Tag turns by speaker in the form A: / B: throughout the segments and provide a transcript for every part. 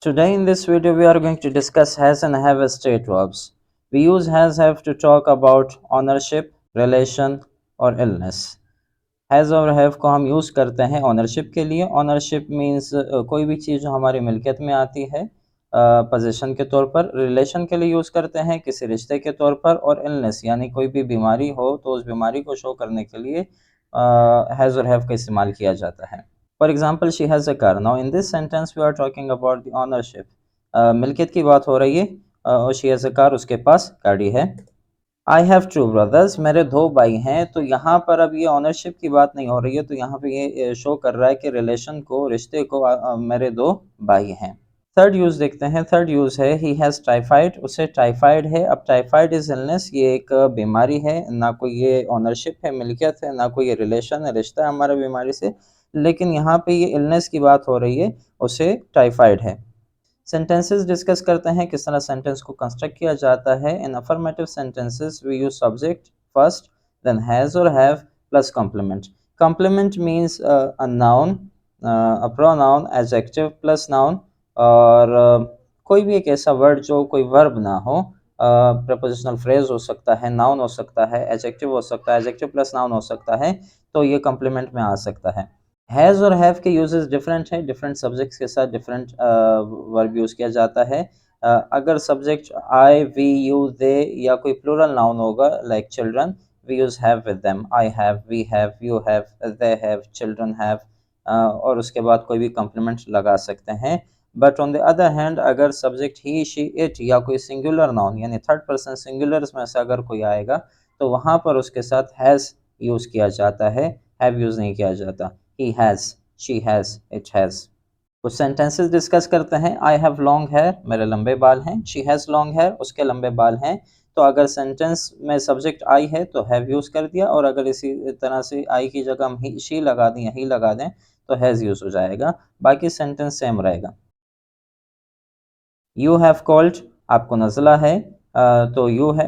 A: Today in this video we are going to discuss has and have state verbs. We use has have to talk about ownership, relation और illness. Has और have को हम use करते हैं ownership के लिए. Ownership means कोई भी चीज़ जो हमारी मिल्कियत में आती है पोजीशन के तौर पर. रिलेशन के लिए यूज़ करते हैं किसी रिश्ते के तौर पर. और इलनेस यानी कोई भी बीमारी हो तो उस बीमारी को शो करने के लिए हैज़ और हैव का इस्तेमाल किया जाता है. For example she has a car. Now in this sentence we are talking about the ownership. मिल्कियत की बात हो रही है और शी हैज़ अ कार, उसके पास गाड़ी है. आई हैव टू ब्रदर्स, मेरे दो भाई हैं. तो यहाँ पर अब ये ऑनरशिप की बात नहीं हो रही है, तो यहाँ पे ये शो कर रहा है कि रिलेशन को, रिश्ते को मेरे दो भाई हैं. थर्ड यूज़ देखते हैं. थर्ड यूज़ है ही हैज़ टाइफाइड, उसे टाइफाइड है. अब टाइफाइड इज़ इलनेस, ये एक बीमारी है, ना कोई ये ऑनरशिप है, मिल्कियत है, ना कोई ये रिलेशन है, रिश्ता है हमारा बीमारी से. लेकिन यहाँ पे ये इलनेस की बात हो रही है, उसे टाइफाइड है. सेंटेंसेस डिस्कस करते हैं किस तरह सेंटेंस को कंस्ट्रक्ट किया जाता है. In affirmative sentences we use subject first, then has और have plus complement. Complement means a noun, a pronoun, adjective plus noun. और कोई भी एक ऐसा वर्ड जो कोई वर्ब ना हो. प्रपोजिशनल फ्रेज हो सकता है, नाउन हो सकता है, एडजेक्टिव हो सकता है, एडजेक्टिव प्लस नाउन हो सकता है, तो ये कॉम्प्लीमेंट में आ सकता है. हैज़ और हैव के यूजेस डिफरेंट हैं. डिफरेंट सब्जेक्ट्स के साथ डिफरेंट वर्ब यूज़ किया जाता है. अगर subject I, we, you, they या कोई प्लूरल नाउन होगा like children, we use have with them. I have, we have, you have, they have, children have. और उसके बाद कोई भी कम्प्लीमेंट लगा सकते हैं. But on the other hand अगर सब्जेक्ट ही, शी, इट या कोई सिंगुलर नाउन यानी थर्ड पर्सन सिंगुलर्स में से अगर कोई आएगा तो वहाँ पर उसके साथ हैज़ यूज़ किया जाता है, हैव यूज़ नहीं किया जाता. He has, she has, it has. कुछ सेंटेंसेस डिस्कस करते हैं. आई हैव लॉन्ग हेयर, मेरे लंबे बाल हैं. शी हैज़ लॉन्ग हेयर, उसके लंबे बाल हैं. तो अगर सेंटेंस में सब्जेक्ट आई है तो हैव यूज़ कर दिया, और अगर इसी तरह से आई की जगह हम ही, शी लगा दें या ही लगा दें तो हैज़ यूज़ हो जाएगा. बाकी सेंटेंस सेम रहेगा. यू हैव कॉल्ड, आपको नज़ला है. तो यू है,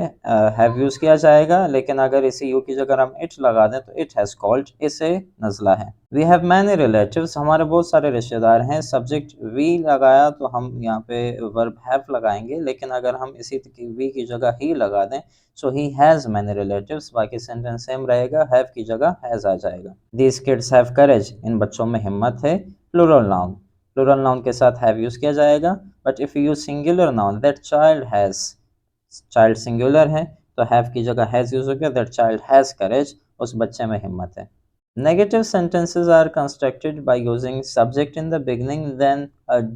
A: हैव यूज़ किया जाएगा. लेकिन अगर इसी यू की जगह हम इट लगा दें तो इट हैज़ कॉल्ड, इसे नज़ला है. वी हैव मैनी रिलेटिव्स, हमारे बहुत सारे रिश्तेदार हैं. सब्जेक्ट वी लगाया तो हम यहाँ पे वर्ब हैव लगाएंगे, लेकिन अगर हम इसी वी की जगह ही लगा दें सो ही हैज़ मैनी रिलेटिव्स, बाकी सेंटेंस सेम रहेगा, हैव की जगह हैज़ आ जाएगा. दीज किड्स हैव करेज, इन बच्चों में हिम्मत है. प्लूरल नाउन, प्लूरल नाउन के साथ हैव यूज़ किया जाएगा. But if you use singular noun, that child has, child singular है तो हैव की जगह हैज़ यूज़ हो गया. दैट चाइल्ड हैज़ करेज, उस बच्चे में हिम्मत है. Negative sentences are constructed by using subject in the beginning, then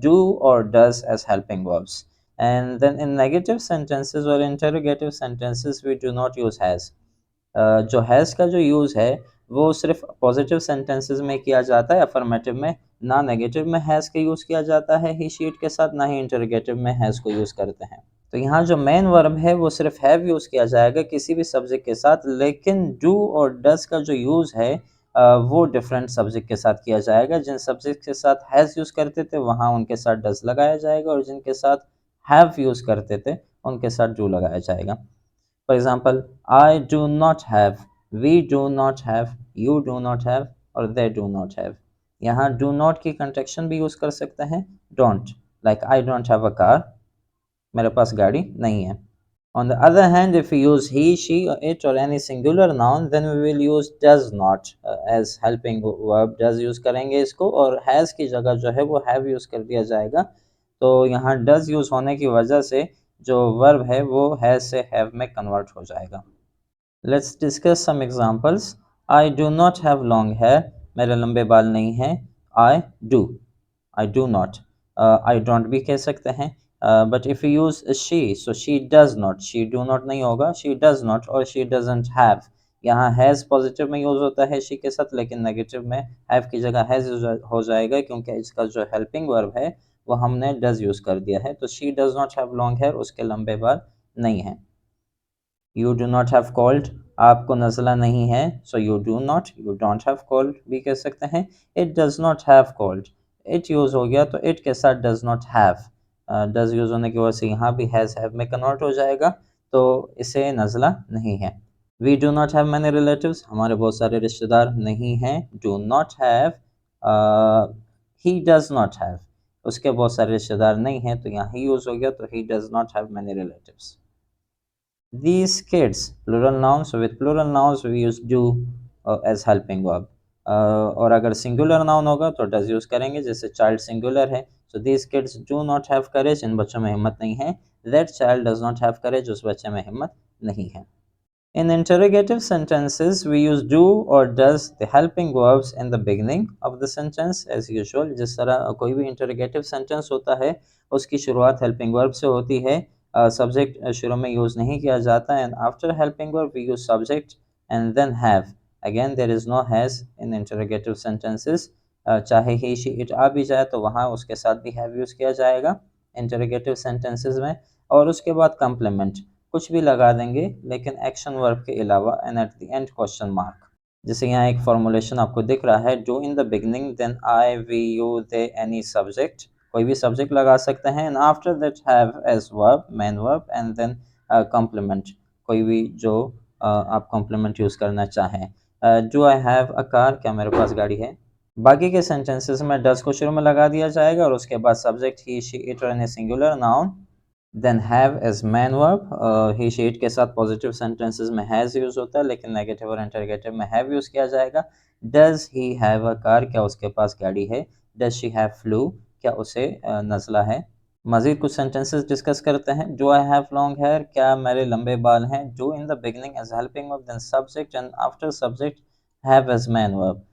A: do or does as helping verbs. And then in negative sentences or interrogative sentences, we do not use has. जो has का जो use है वो सिर्फ positive sentences में किया जाता है, अफर्मेटिव में. ना नेगेटिव में हैज़ का यूज़ किया जाता है ही, शीट के साथ, ना ही इंटरोगेटिव में हैज़ को यूज़ करते हैं. तो यहाँ जो मेन वर्ब है वो सिर्फ हैव यूज़ किया जाएगा किसी भी सब्जेक्ट के साथ. लेकिन डू और डज का जो यूज़ है वो डिफरेंट सब्जेक्ट के साथ किया जाएगा. जिन सब्जेक्ट के साथ हैज़ यूज़ करते थे वहाँ उनके साथ डज लगाया जाएगा, और जिनके साथ हैव यूज़ करते थे उनके साथ डू लगाया जाएगा. For example, I do not have, we do not have, you do not have और they do not have. यहाँ do not की contraction भी यूज़ कर सकते हैं. Don't, like I don't have a car, मेरे पास गाड़ी नहीं है. On the other hand, if we use he, she, or it or any singular noun, then we will use does not as helping verb. does use करेंगे इसको, और has की जगह जो है वो have use कर दिया जाएगा. तो यहाँ does use होने की वजह से जो verb है वो has से have में convert हो जाएगा. Let's discuss some examples. I do not have long hair, मेरे लंबे बाल नहीं हैं. I do, I do not. I don't भी कह सकते हैं. But if you use she, so she does not, she do not नहीं होगा, she does not और she doesn't have. यहाँ has पॉजिटिव में यूज़ होता है she के साथ, लेकिन नेगेटिव में have की जगह has हो जाएगा, क्योंकि इसका जो हेल्पिंग वर्ब है वो हमने does यूज़ कर दिया है. तो she does not have long hair, उसके लंबे बाल नहीं हैं. You do not have cold, आपको नज़ला नहीं है, so you do not, you don't have cold भी कह सकते हैं. It does not have cold, it use हो गया तो it के साथ does not have. does use होने की वजह से यहाँ भी has have में कन्वर्ट हो जाएगा, तो इसे नज़ला नहीं है. We do not have many relatives, हमारे बहुत सारे रिश्तेदार नहीं हैं. Do not have, he does not have, उसके बहुत सारे रिश्तेदार नहीं हैं, तो यहाँ ही यूज़ हो गया, तो he does not have many relatives. These kids, plural nouns, so with plural nouns we use do as helping verb. और अगर सिंगुलर नाउन होगा तो डज यूज करेंगे, जैसे चाइल्ड सिंगुलर है, so these kids do not have courage, इन बच्चों में हिम्मत नहीं है, that child does not have courage, उस बच्चे में हिम्मत नहीं है। In interrogative sentences, we use do or does, the helping verbs in the beginning of the sentence as usual. जिस तरह कोई भी interrogative sentence होता है उसकी शुरुआत helping verb से होती है, subject शुरू में use नहीं किया जाता, and after helping verb we use subject and then have. Again there is no has in interrogative sentences. चाहे he she it आ भी जाए तो वहाँ उसके साथ भी have use किया जाएगा interrogative sentences में, और उसके बाद complement कुछ भी लगा देंगे लेकिन एक्शन वर्ब के अलावा, and at the end question mark. जैसे यहाँ एक फॉर्मूलेशन आपको दिख रहा है, do in the beginning then I we you they any subject, कोई भी सब्जेक्ट लगा सकते हैं, and after that have as verb main verb and then complement, कोई भी जो आप कॉम्प्लीमेंट यूज करना चाहें। Do I have a car, क्या मेरे पास गाड़ी है। बाकी के सेंटेंसेस में डज को शुरू में लगा दिया जाएगा और उसके बाद सब्जेक्ट ही शी इट और any singular noun, then have as main verb. He she it के साथ पॉजिटिव सेंटेंसेस में हैज यूज होता है, लेकिन नेगेटिव और इंटरगेटिव में हैव यूज किया जाएगा। Does he have a car, क्या उसके पास गाड़ी है। डज शी हैव फ्लू, क्या उसे नज़ला है। मजीद कुछ सेंटेंसेस डिस्कस करते हैं। Do I have long hair, क्या मेरे लंबे बाल हैं। Do in the beginning as helping verb, then subject and after subject have as main verb.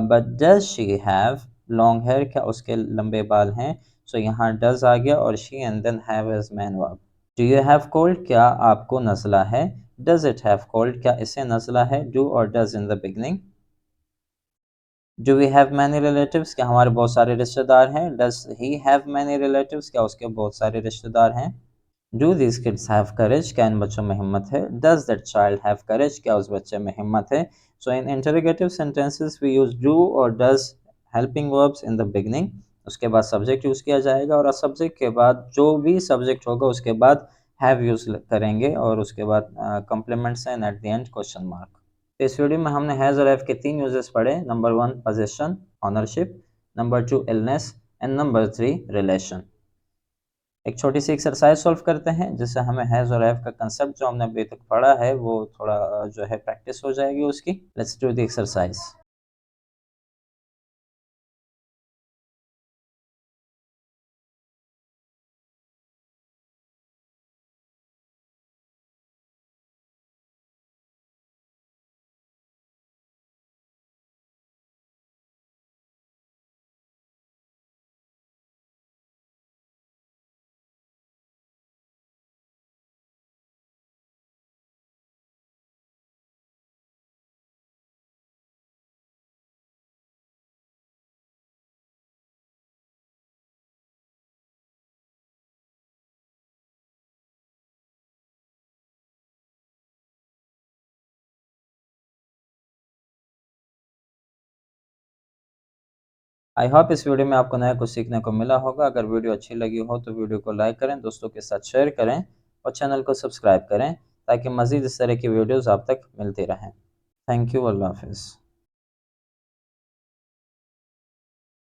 A: But does she have long hair, क्या उसके लंबे बाल हैं। सो यहाँ डज आ गया और she and then have as main verb. Do you have cold, क्या आपको नज़ला है। डज इट हैव कोल्ड, क्या इसे नज़ला है। डू और does in the beginning. Do we have many relatives, क्या हमारे बहुत सारे रिश्तेदार हैं। Does he have many relatives, क्या उसके बहुत सारे रिश्तेदार हैं। Do this kids have courage, क्या इन बच्चों में हिम्मत है। Does that child have courage, क्या उस बच्चे में हिम्मत है। So in interrogative sentences we use do और does helping verbs in the beginning, उसके बाद सब्जेक्ट यूज किया जाएगा, और सब्जेक्ट के बाद जो भी सब्जेक्ट होगा उसके बाद हैव यूज करेंगे, और उसके बाद complements and at the end question mark. तो इस वीडियो में हमने हैज़ और हैव के 3 यूजेस पढ़े। Number 1 position, ownership, number 2 illness, and number 3 relation. एक छोटी सी एक्सरसाइज सॉल्व करते हैं जिससे हमें हैज़ और हैव का कंसेप्ट जो हमने अभी तक पढ़ा है वो थोड़ा जो है प्रैक्टिस हो जाएगी उसकी। Let's do the exercise. I hope इस वीडियो में आपको नया कुछ सीखने को मिला होगा। अगर वीडियो अच्छी लगी हो तो वीडियो को लाइक करें, दोस्तों के साथ शेयर करें और चैनल को सब्सक्राइब करें ताकि मज़ीद इस तरह की वीडियोज़ आप तक मिलती रहें। थैंक यू, अल्लाह हाफिज़।